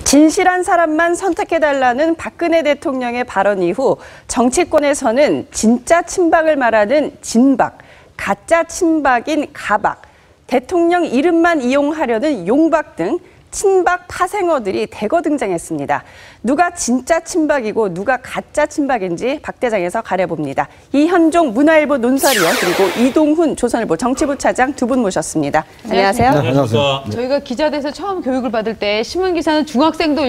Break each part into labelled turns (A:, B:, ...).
A: 진실한 사람만 선택해달라는 박근혜 대통령의 발언 이후 정치권에서는 진짜 친박을 말하는 진박, 가짜 친박인 가박, 대통령 이름만 이용하려는 용박 등 친박 파생어들이 대거 등장했습니다. 누가 진짜 친박이고 누가 가짜 친박인지 박대장에서 가려봅니다. 이현종 문화일보 논설위원 그리고 이동훈 조선일보 정치부 차장 두 분 모셨습니다. 안녕하세요.
B: 네, 안녕하세요.
C: 저희가 기자돼서 처음 교육을 받을 때 신문기사는 중학생도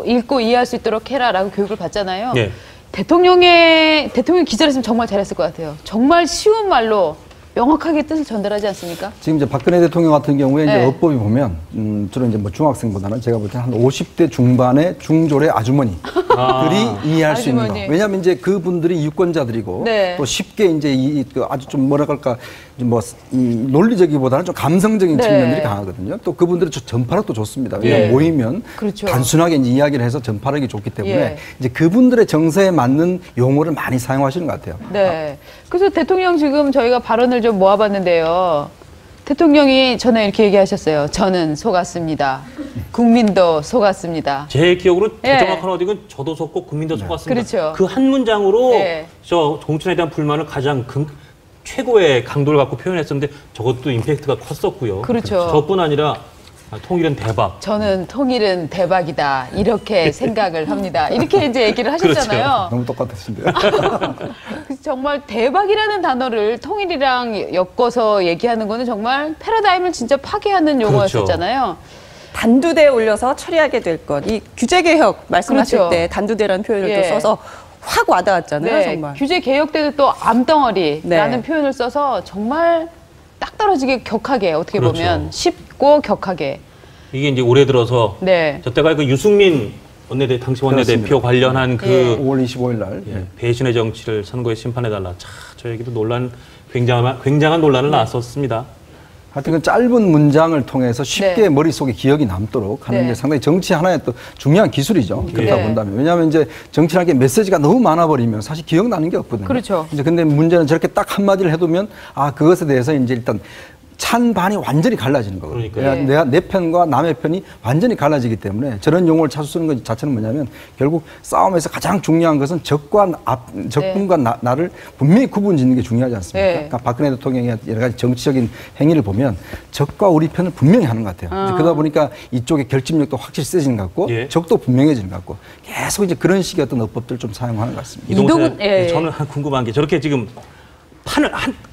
C: 읽고 이해할 수 있도록 해라라고 교육을 받잖아요.
B: 네.
C: 대통령 기자를 했으면 정말 잘했을 것 같아요. 정말 쉬운 말로 명확하게 뜻을 전달하지 않습니까?
B: 지금 이제 박근혜 대통령 같은 경우에
C: 네.
B: 이제 어법이 보면 주로 이제 뭐 중학생보다는 제가 볼 때 한 50대 중반의 중졸의 아주머니들이 이해할 수 있는 거. 왜냐하면 이제 그분들이 유권자들이고
C: 네.
B: 또 쉽게 이제 아주 좀 뭐라 그럴까 뭐 이 논리적이보다는 좀 감성적인
C: 네.
B: 측면들이 강하거든요. 또 그분들은 전파력도 좋습니다. 왜냐하면
C: 네.
B: 모이면
C: 그렇죠.
B: 단순하게 이제 이야기를 해서 전파력이 좋기 때문에
C: 예.
B: 이제 그분들의 정서에 맞는 용어를 많이 사용하시는 것 같아요.
C: 네. 그래서 대통령 지금 저희가 발언을 좀 모아봤는데요. 대통령이 전에 이렇게 얘기하셨어요. 저는 속았습니다. 국민도 속았습니다.
D: 제 기억으로
C: 예.
D: 정확한 어디건 저도 속고 국민도 속았습니다.
C: 그렇죠.
D: 그 한 문장으로
C: 예.
D: 저 공천에 대한 불만을 가장 최고의 강도를 갖고 표현했었는데 저것도 임팩트가 컸었고요.
C: 그렇죠.
D: 저뿐 아니라 통일은 대박.
C: 저는 통일은 대박이다. 이렇게 생각을 합니다. 이렇게 이제 얘기를 하셨잖아요.
B: 너무 똑같으신데요.
C: 정말 대박이라는 단어를 통일이랑 엮어서 얘기하는 거는 정말 패러다임을 진짜 파괴하는 용어였었잖아요.
A: 단두대에 올려서 처리하게 될 것. 이 규제개혁 말씀하실
C: 그렇죠.
A: 때 단두대라는 표현을
C: 예.
A: 또 써서 확 와닿았잖아요.
C: 네,
A: 정말.
C: 규제 개혁 때도 또 암덩어리라는
A: 네.
C: 표현을 써서 정말 딱 떨어지게 격하게 어떻게
D: 그렇죠.
C: 보면 쉽고 격하게.
D: 이게 이제 올해 들어서
C: 네.
D: 저때가 그 유승민 당시 원내대표
B: 그렇습니다.
D: 관련한 그
B: 5월 25일 날.
D: 배신의 정치를 선거에 심판해달라. 저 얘기도 굉장한 논란을 낳았었습니다.
B: 하여튼 그 짧은 문장을 통해서 쉽게
C: 네.
B: 머릿속에 기억이 남도록 하는
C: 네.
B: 게 상당히 정치 하나의 또 중요한 기술이죠. 그렇다고
C: 네.
B: 본다면. 왜냐하면 이제 정치라는 게 메시지가 너무 많아버리면 사실 기억나는 게 없거든요.
C: 그렇죠.
B: 이제 근데 문제는 저렇게 딱 한마디를 해두면 그것에 대해서 이제 일단 찬반이 완전히 갈라지는 거거든요.
D: 그러니까요.
B: 내가 내 편과 남의 편이 완전히 갈라지기 때문에 저런 용어를 자주 쓰는 것 자체는 뭐냐면 결국 싸움에서 가장 중요한 것은 적군과 나를 분명히 구분 짓는 게 중요하지 않습니까?
C: 네.
B: 그러니까 박근혜 대통령의 여러 가지 정치적인 행위를 보면 적과 우리 편을 분명히 하는 것 같아요. 이제 그러다 보니까 이쪽의 결집력도 확실히 세지는 것 같고
D: 예.
B: 적도 분명해지는 것 같고 계속 이제 그런 식의 어떤 어법들을 좀 사용하는 것 같습니다.
D: 이동훈
C: 예.
D: 저는 궁금한 게 저렇게 지금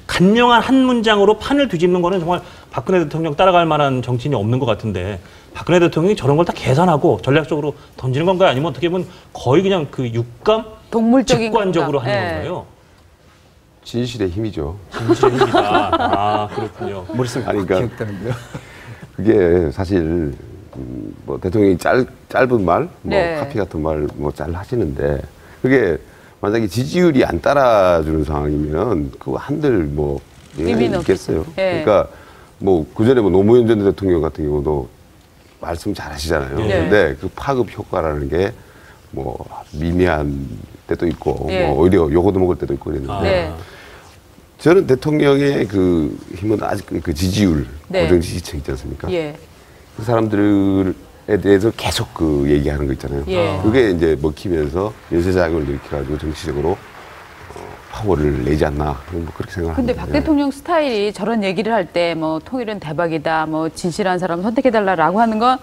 D: 간명한 한 문장으로 판을 뒤집는 거는 정말 박근혜 대통령 따라갈 만한 정치인이 없는 것 같은데 박근혜 대통령이 저런 걸 다 계산하고 전략적으로 던지는 건가요? 아니면 어떻게 보면 거의 그냥 그 육감?
C: 동물적인
D: 직관적으로
C: 감각.
D: 하는
C: 네.
D: 건가요?
E: 진실의 힘이죠.
D: 진실의 힘이다. 그렇군요.
B: 머릿속에
E: 아니,
B: 확
E: 그러니까
B: 기억되는데요.
E: 그게 사실 뭐 대통령이 짧은 말, 뭐
C: 네.
E: 카피 같은 말 뭐 잘 하시는데 그게 만약에 지지율이 안 따라주는 상황이면 그거 한들 뭐
C: 의미는
E: 있겠어요.
C: 없겠죠. 네.
E: 그러니까 뭐 그전에 뭐 노무현 전 대통령 같은 경우도 말씀 잘 하시잖아요.
C: 네.
E: 근데 그 파급 효과라는 게 뭐 미미한 때도 있고
C: 네.
E: 뭐 오히려 요거도 먹을 때도 있고 그랬는데
C: 네.
E: 저는 대통령의 그 힘은 아직 그 지지율,
C: 네.
E: 고정 지지층 있지 않습니까?
C: 예.
E: 그 사람들에 대해서 계속 그 얘기하는 거 있잖아요.
C: 예.
E: 그게 이제 먹히면서 연쇄작용을 일으켜가지고 정치적으로 파워를 내지 않나 뭐 그렇게 생각합니다.
C: 근데 박 대통령 스타일이 저런 얘기를 할 때 뭐 통일은 대박이다, 뭐 진실한 사람 선택해달라라고 하는 건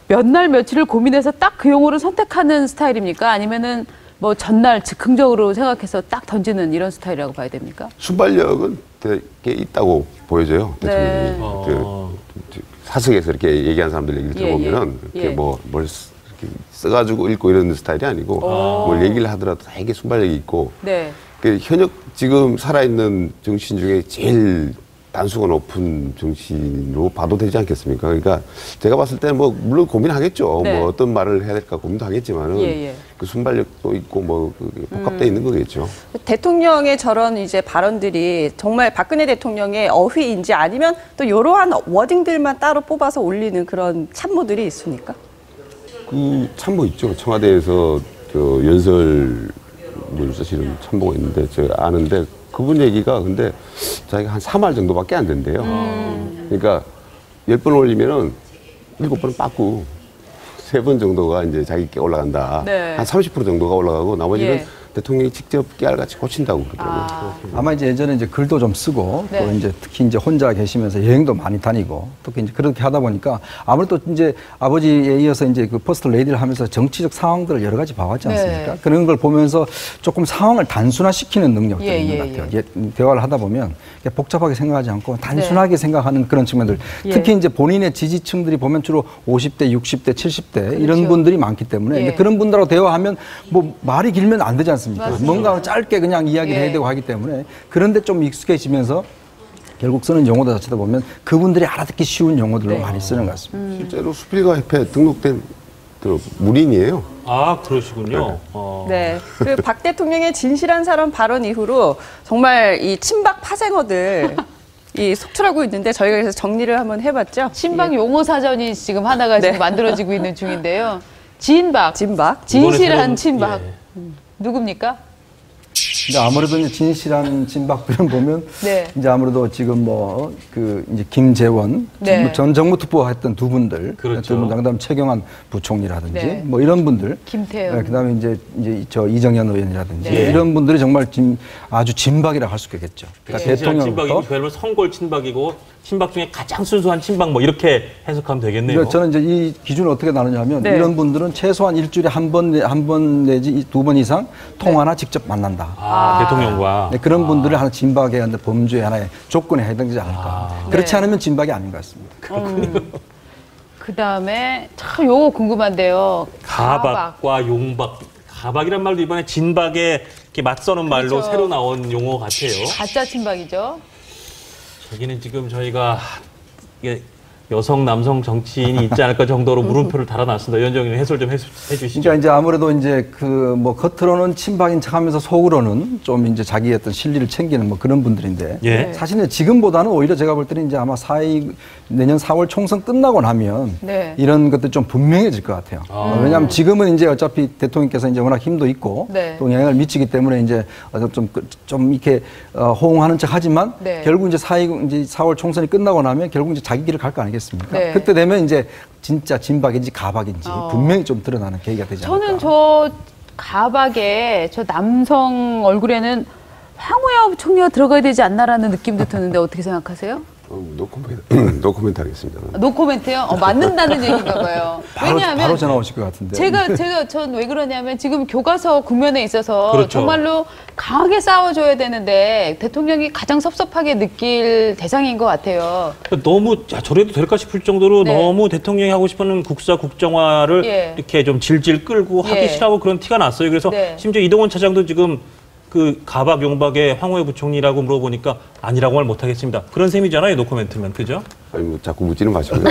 C: 몇 날 며칠을 고민해서 딱 그 용어를 선택하는 스타일입니까? 아니면은 뭐 전날 즉흥적으로 생각해서 딱 던지는 이런 스타일이라고 봐야 됩니까?
E: 순발력은 되게 있다고 보여져요. 대통령이.
C: 네.
E: 사석에서 이렇게 얘기한 사람들 얘기를 들어보면
C: 예.
E: 이렇게 뭘 이렇게 써가지고 읽고 이런 스타일이 아니고 뭘 얘기를 하더라도 되게 순발력이 있고
C: 네.
E: 그 현역 지금 살아있는 정치인 중에 제일 단수가 높은 정치인으로 봐도 되지 않겠습니까? 그러니까 제가 봤을 때는 뭐 물론 고민하겠죠.
C: 네.
E: 뭐 어떤 말을 해야 될까 고민도 하겠지만은
C: 예.
E: 그 순발력도 있고 뭐 복합되어 있는 거겠죠.
A: 대통령의 저런 이제 발언들이 정말 박근혜 대통령의 어휘인지 아니면 또 이러한 워딩들만 따로 뽑아서 올리는 그런 참모들이 있습니까?
E: 그 참모 있죠. 청와대에서 저 연설을 쓰시는 참모가 있는데 제가 아는데 그분 얘기가 근데 자기가 한 3할 정도밖에 안 된대요. 그러니까 10번 올리면은 7번은 빠꾸 3번 정도가 이제 자기께 올라간다.
C: 네.
E: 한 30% 정도가 올라가고 나머지는
C: 예.
E: 대통령이 직접 깨알같이 고친다고 그러더라고요.
B: 아마 이제 예전에 이제 글도 좀 쓰고
C: 네.
B: 또 이제 특히 이제 혼자 계시면서 여행도 많이 다니고 특히 이제 그렇게 하다 보니까 아무래도 이제 아버지에 이어서 이제 그 퍼스트 레이디를 하면서 정치적 상황들을 여러 가지 봐왔지 않습니까?
C: 네.
B: 그런 걸 보면서 조금 상황을 단순화시키는 능력들이
C: 예,
B: 있는
C: 예,
B: 것 같아요. 대화를 하다 보면 복잡하게 생각하지 않고 단순하게
C: 네.
B: 생각하는 그런 측면들.
C: 예.
B: 특히 이제 본인의 지지층들이 보면 주로 50대, 60대, 70대 이런
C: 그렇죠.
B: 분들이 많기 때문에
C: 예.
B: 이제 그런 분들하고 대화하면 뭐 말이 길면 안 되지 않습니까?
C: 맞습니다.
B: 뭔가 짧게 그냥 이야기를
C: 예.
B: 해야 되고 하기 때문에 그런데 좀 익숙해지면서 결국 쓰는 용어들 자체다 보면 그분들이 알아듣기 쉬운 용어들로
C: 네.
B: 많이 쓰는 것 같습니다.
E: 실제로 수필가 협회에 등록된 문인이에요.
D: 아, 그러시군요.
A: 네. 그리고 박 대통령의 진실한 사람 발언 이후로 정말 이 친박 파생어들 이 속출하고 있는데 저희가 그래서 정리를 한번 해봤죠.
C: 친박 용어 사전이 지금 하나가
A: 네.
C: 지금 만들어지고 있는 중인데요. 진박,
A: 진박.
C: 진실한
D: 이번에 새로운-
C: 친박.
D: 예.
C: 누굽니까?
B: 근데 아무래도 이제 진실한 진박들은 보면
C: 네.
B: 이제 아무래도 지금 뭐 그 이제 김재원
C: 네.
B: 전 정부 투표 했던 두 분들,
D: 그렇죠.
B: 두 분들, 그다음 최경환 부총리라든지
C: 네.
B: 뭐 이런 분들,
C: 김태형.
B: 그다음에 이제 저 이정현 의원이라든지
C: 네.
B: 이런 분들이 정말 아주 진박이라 할 수 있겠죠. 그러니까
D: 진실한 친박이고
B: 대통령부터
D: 그야말로 성골 친박이고 친박 중에 가장 순수한 친박 뭐 이렇게 해석하면 되겠네요.
B: 그러니까 저는 이제 이 기준을 어떻게 나누냐면
A: 네.
B: 이런 분들은 최소한 일주일에 한 번 내지 2번 이상 통화나 직접 만난다.
D: 대통령과
B: 네, 그런 분들을 하나 진박의 하나 범죄의 하나의 조건에 해당되지 않을까. 그렇지
C: 네.
B: 않으면 진박이 아닌 것 같습니다.
C: 그 다음에 참 요거 궁금한데요.
D: 가박과 용박. 가박이란 말도 이번에 진박에 이렇게 맞서는 말로
C: 그렇죠.
D: 새로 나온 용어 같아요.
C: 가짜 친박이죠.
D: 저기는 지금 저희가 이게 여성, 남성 정치인이 있지 않을까 정도로 물음표를 달아놨습니다. 위원장님 해설 좀 해주시죠.
B: 그러니까 이제 아무래도 이제 그 뭐 겉으로는 친박인 척하면서 속으로는 좀 이제 자기의 어떤 실리를 챙기는 뭐 그런 분들인데
D: 예.
B: 사실은 지금보다는 오히려 제가 볼 때는 이제 아마 내년 4월 총선 끝나고 나면
C: 네.
B: 이런 것들 좀 분명해질 것 같아요. 왜냐하면 지금은 이제 어차피 대통령께서 이제 워낙 힘도 있고
C: 네.
B: 또 영향을 미치기 때문에 이제 좀 이렇게 호응하는 척 하지만
C: 네.
B: 결국 이제 4월 총선이 끝나고 나면 결국 이제 자기 길을 갈 거 아니겠습니까?
C: 네.
B: 그때 되면 이제 진짜 진박인지 가박인지 분명히 좀 드러나는 계기가 되지 않을까.
C: 저는 저 가박에 저 남성 얼굴에는 황우여 총리가 들어가야 되지 않나라는 느낌도 드는데 어떻게 생각하세요?
E: 노코멘트 하겠습니다.
C: 노코멘트요? 맞는다는 얘기인가 봐요. 왜냐하면
B: 바로 전화 오실 것 같은데.
C: 전 왜 그러냐면 지금 교과서 국면에 있어서
D: 그렇죠.
C: 정말로 강하게 싸워줘야 되는데 대통령이 가장 섭섭하게 느낄 대상인 것 같아요.
D: 너무 저래도 될까 싶을 정도로
C: 네.
D: 너무 대통령이 하고 싶은 국사 국정화를
C: 예.
D: 이렇게 좀 질질 끌고
C: 예.
D: 하기 싫어하고 그런 티가 났어요. 그래서
C: 네.
D: 심지어 이동원 차장도 지금 그 가박 용박의 황우여 부총리라고 물어보니까 아니라고 말 못하겠습니다. 그런 셈이잖아요, 노코멘트면. 그죠?
E: 아니 뭐 자꾸 묻지는 마시고요.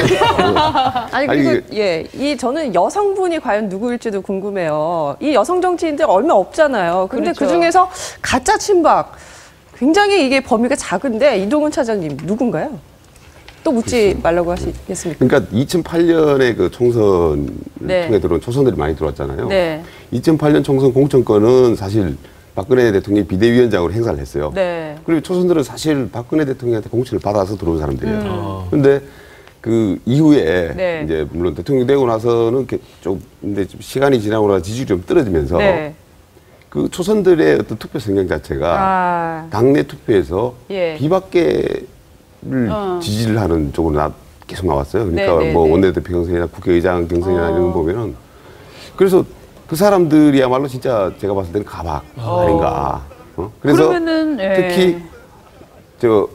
A: 아니
E: 아니,
A: 그리고 이 저는 여성분이 과연 누구일지도 궁금해요. 이 여성 정치인들 얼마 없잖아요. 근데
C: 그렇죠.
A: 그 중에서 가짜 친박 굉장히 이게 범위가 작은데 이동훈 차장님 누군가요? 또 묻지 말라고 하시겠습니까?
E: 그러니까 2008년에 그 총선을
C: 네.
E: 통해 들어온 초선들이 많이 들어왔잖아요.
C: 네.
E: 2008년 총선 공천권은 사실 박근혜 대통령이 비대위원장으로 행사를 했어요.
C: 네.
E: 그리고 초선들은 사실 박근혜 대통령한테 공천을 받아서 들어온 사람들이에요. 그런데 그 이후에
C: 네.
E: 이제 물론 대통령 되고 나서는 이렇게 근데 좀 시간이 지나고 나서 지지율이 좀 떨어지면서
C: 네.
E: 그 초선들의 어떤 투표 성향 자체가
C: 아.
E: 당내 투표에서
C: 예.
E: 비박계를 지지를 하는 쪽으로 계속 나왔어요. 그러니까
C: 네, 네,
E: 뭐
C: 네.
E: 원내대표 경선이나 국회의장 경선이나 이런 거 보면은 그래서 그 사람들이야말로 진짜 제가 봤을 때는 가박 아닌가. 그래서
C: 그러면은, 예.
E: 특히 저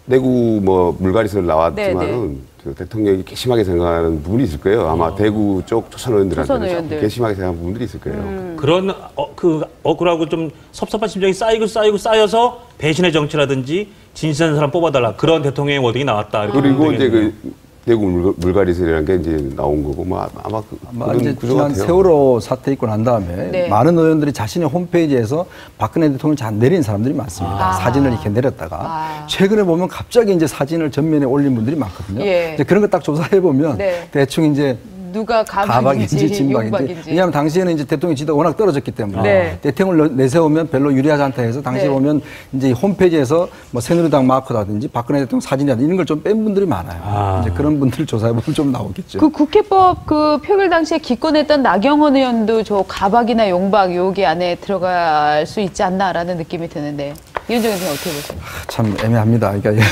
E: 대구 뭐 물갈이설
C: 네,
E: 나왔지만은 저 대통령이 괘씸하게 생각하는 부분이 있을 거예요. 아마 대구 쪽 초선 의원들한테는
C: 초선 의원들.
E: 조금 괘씸하게 생각하는 부분들이 있을 거예요.
D: 그런 억울하고 좀 섭섭한 심정이 쌓여서 배신의 정치라든지 진실한 사람 뽑아달라 그런 대통령의 워딩이 나왔다. 이렇게
E: 그리고
D: 보면
E: 이제
D: 되겠네요.
E: 그 대구 물갈이설이라는 게 이제 나온 거고 뭐 아마
B: 아마
E: 그런
B: 이제
E: 구조
B: 지난
E: 같아요.
B: 세월호 사태 있고 난 다음에
C: 네.
B: 많은 의원들이 자신의 홈페이지에서 박근혜 대통령을 잘 내린 사람들이 많습니다. 사진을 이렇게 내렸다가 최근에 보면 갑자기 이제 사진을 전면에 올린 분들이 많거든요.
C: 예.
B: 이제 그런 거 딱 조사해 보면
C: 네.
B: 대충 이제
C: 누가 가박인지
B: 진박인지.
C: 용박인지.
B: 왜냐하면 당시에는 이제 대통령 지지도가 워낙 떨어졌기 때문에
C: 네.
B: 대통령을 내세우면 별로 유리하지 않다 해서 당시에
C: 네.
B: 보면 이제 홈페이지에서 뭐 새누리당 마크라든지 박근혜 대통령 사진이라든지 이런 걸 좀 뺀 분들이 많아요. 이제 그런 분들 조사해보면 좀 나오겠죠.
C: 그 국회법 그 표결 당시에 기권했던 나경원 의원도 저 가박이나 용박 여기 안에 들어갈 수 있지 않나라는 느낌이 드는데 이현정 의원님 어떻게 보세요?
B: 참 애매합니다. 그러니까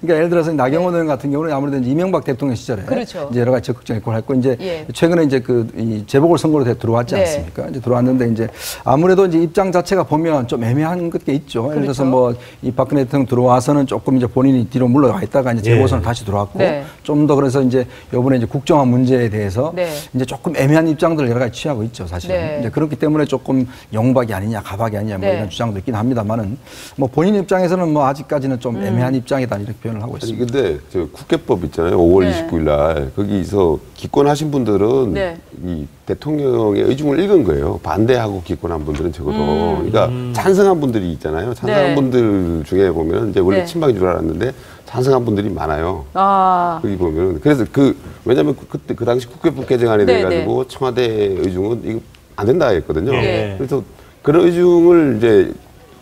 B: 예를 들어서 나경원 의원 같은 경우는 아무래도 이제 이명박 대통령 시절에
C: 그렇죠.
B: 이제 여러 가지 적극적 역할을 했고 이제
C: 예.
B: 최근에 이제 이 재보궐선거로 들어왔지
C: 네.
B: 않습니까? 이제 들어왔는데 이제 아무래도 이제 입장 자체가 보면 좀 애매한 게 있죠. 예를 들어서
C: 그렇죠.
B: 뭐 이 박근혜 대통령 들어와서는 조금 이제 본인이 뒤로 물러가 있다가 이제 재보선을 다시 들어왔고
C: 네.
B: 좀 더 그래서 이제 요번에 이제 국정화 문제에 대해서
C: 네.
B: 이제 조금 애매한 입장들을 여러 가지 취하고 있죠, 사실은.
C: 네.
B: 이제 그렇기 때문에 조금 용박이 아니냐, 가박이 아니냐 뭐
C: 네.
B: 이런 주장도 있긴 합니다만은 뭐 본인 입장에서는 뭐 아직까지는 좀 애매한 입장이다 이렇게 표현을 하고
E: 아니
B: 있습니다.
E: 근데 저 국회법 있잖아요. 5월
C: 네.
E: 29일 날 거기서 기권하신 분들은
C: 네.
E: 이 대통령의 의중을 읽은 거예요. 반대하고 기권한 분들은 적어도. 그러니까 찬성한 분들이 있잖아요. 찬성한
C: 네.
E: 분들 중에 보면 이제 원래
C: 네.
E: 친박인 줄 알았는데 찬성한 분들이 많아요.
C: 아,
E: 거기 보면 그래서 왜냐하면 그때 그 당시 국회법 개정안에
C: 네,
E: 대해 가지고 청와대 의중은 이거 안 된다 했거든요.
D: 네.
E: 그래서 그런 의중을 이제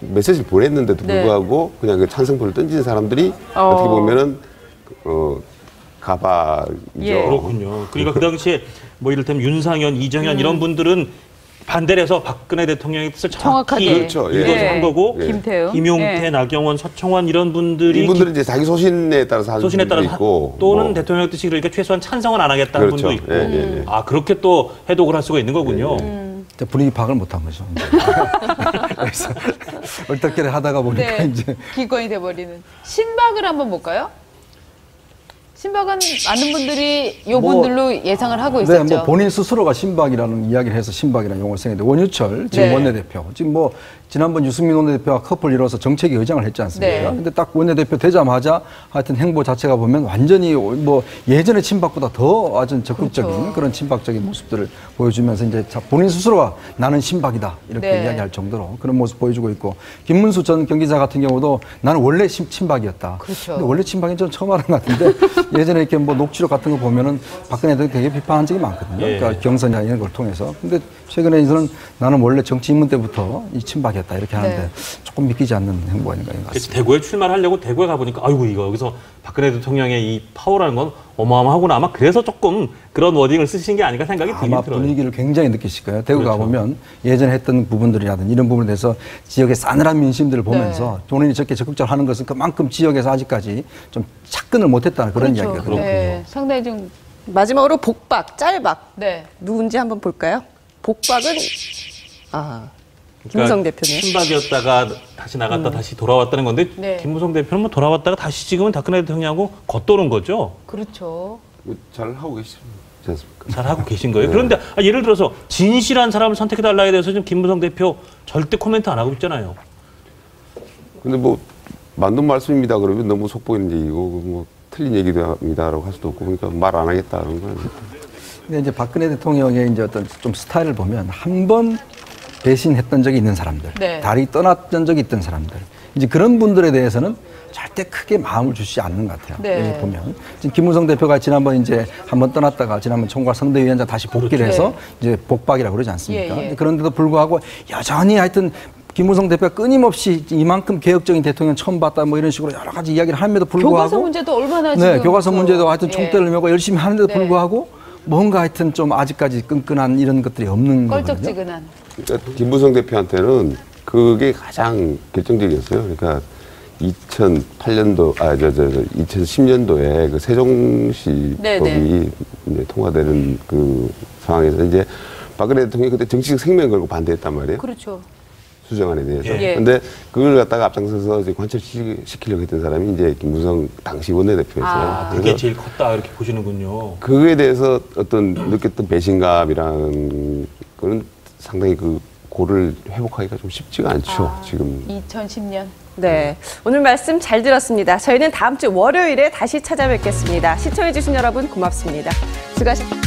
E: 메시지를 보냈는데도
C: 네.
E: 불구하고 그냥 그 찬성표를 던진 사람들이 어떻게 보면은 가박이죠.
C: 예.
D: 그렇군요. 그러니까 그 당시에 뭐 이를테면 윤상현, 이정현 이런 분들은 반대를 해서 박근혜 대통령의 뜻을
C: 정확하게.
D: 정확히
E: 그렇죠. 예.
D: 읽어서
C: 네.
D: 한 거고
E: 예.
C: 김태우.
D: 김용태,
C: 예.
D: 나경원, 서청원 이런 분들이
E: 이분들은 이제 자기 소신에 따라서 하는
D: 소신에
E: 분도
D: 따라서
E: 있고
D: 또는
E: 뭐.
D: 대통령의 뜻이 그러니까 최소한 찬성은 안 하겠다는
E: 그렇죠.
D: 분도 있고
E: 예, 예, 예.
D: 아 그렇게 또 해독을 할 수가 있는 거군요.
B: 분위기 파악을 못한 거죠. 그래서 얼떨결에 하다가 보니까
C: 네.
B: 이제
C: 기권이 돼버리는. 신박을 한번 볼까요? 신박은 많은 분들이 요
B: 뭐,
C: 분들로 예상을 하고
B: 네,
C: 있었죠.
B: 뭐 본인 스스로가 신박이라는 이야기를 해서 신박이라는 용어를 쓰는데 원유철 지금
C: 네.
B: 원내대표 지금 뭐 지난번 유승민 원내대표와 커플 이뤄서 정책위 의장을 했지 않습니까?
C: 네.
B: 근데 딱 원내대표 되자마자 하여튼 행보 자체가 보면 완전히 뭐 예전의 친박보다 더 아주 적극적인
C: 그렇죠.
B: 그런 친박적인 모습들을 보여주면서 이제 본인 스스로가 나는 신박이다 이렇게
C: 네.
B: 이야기할 정도로 그런 모습 보여주고 있고 김문수 전 경기자 같은 경우도 나는 원래 친박이었다.
C: 그렇죠.
B: 근데 원래 친박인 전 처음 하는 것 같은데 예전에 이렇게 뭐 녹취록 같은 거 보면은 박근혜 대통령 되게 비판한 적이 많거든요.
D: 예.
B: 그러니까 경선이나 이런 걸 통해서. 근데 최근에는 나는 원래 정치 입문 때부터 이 친박이었다 이렇게 하는데
C: 네.
B: 조금 믿기지 않는 행보가 있는 것
D: 그래서
B: 같습니다.
D: 대구에 출마를 하려고 대구에 가보니까 아이고 이거 여기서 박근혜 대통령의 이 파워라는 건 어마어마하구나. 아마 그래서 조금 그런 워딩을 쓰신 게 아닌가 생각이
B: 아마
D: 들긴 들어요.
B: 분위기를 굉장히 느끼실 거예요. 대구
D: 그렇죠.
B: 가보면 예전에 했던 부분들이라든지 이런 부분에 대해서 지역의 싸늘한 민심들을 보면서 본인이 저렇게 적극적으로 하는 것은 그만큼 지역에서 아직까지 좀 착근을 못했다는 그런
C: 그렇죠.
B: 이야기거든요.
C: 네. 상당히 좀
A: 마지막으로 복박, 짤박
C: 네.
A: 누군지 한번 볼까요? 복박은 김무성 대표님.
D: 친박이었다가 다시 나갔다 다시 돌아왔다는 건데
C: 네.
D: 김무성 대표는 뭐 돌아왔다가 다시 지금은 박근혜 대통령하고 겉도는 거죠.
C: 그렇죠.
E: 잘 하고 계시지 않습니까?
D: 잘 하고 계신 거예요. 그런데 예를 들어서 진실한 사람을 선택해달라에 대해서 지금 김무성 대표 절대 코멘트 안 하고 있잖아요.
E: 근데 뭐 맞는 말씀입니다 그러면 너무 속보이는 얘기고 뭐 틀린 얘기입니다라고 할 수도 없고 그러니까 말 안 하겠다는 건.
B: 근데 이제 박근혜 대통령의 이제 어떤 좀 스타일을 보면 한 번 배신했던 적이 있는 사람들,
C: 네.
B: 다리 떠났던 적이 있던 사람들, 이제 그런 분들에 대해서는 절대 크게 마음을 주시지 않는 것 같아요.
C: 네.
B: 여기 보면 지금 김무성 대표가 지난번 이제 한번 떠났다가 지난번 총괄 선대위원장 다시 복귀를
C: 그렇죠.
B: 해서 이제 복박이라고 그러지 않습니까?
C: 예, 예.
B: 근데 그런데도 불구하고 여전히 하여튼 김무성 대표가 끊임없이 이만큼 개혁적인 대통령 처음 봤다 뭐 이런 식으로 여러 가지 이야기를 함에도 불구하고
C: 교과서 문제도 얼마나
B: 네,
C: 지금
B: 교과서
C: 그-
B: 문제도 하여튼
C: 예.
B: 총대를 메고 열심히 하는데도
C: 네.
B: 불구하고 뭔가 하여튼 좀 아직까지 끈끈한 이런 것들이 없는 거거든요.
C: 껄쩍지근한.
E: 그러니까 김무성 대표한테는 그게 가장 결정적이었어요. 그러니까 2008년도 2010년도에 그 세종시법이
C: 네네.
E: 이제 통과되는 그 상황에서 이제 박근혜 대통령이 그때 정치적 생명 걸고 반대했단 말이에요.
C: 그렇죠.
E: 수정안에 대해서.
C: 예.
E: 근데 그걸 갖다가 앞장서서 이제 관철시키려고 했던 사람이 이제 김무성 당시 원내대표였어요.
C: 아.
D: 그게 제일 컸다 이렇게 보시는군요.
E: 그거에 대해서 어떤 느꼈던 배신감이라는 거는 상당히 그 고를 회복하기가 좀 쉽지가 않죠. 지금.
C: 2010년.
A: 네, 오늘 말씀 잘 들었습니다. 저희는 다음 주 월요일에 다시 찾아뵙겠습니다. 시청해주신 여러분 고맙습니다. 수고하셨습니다.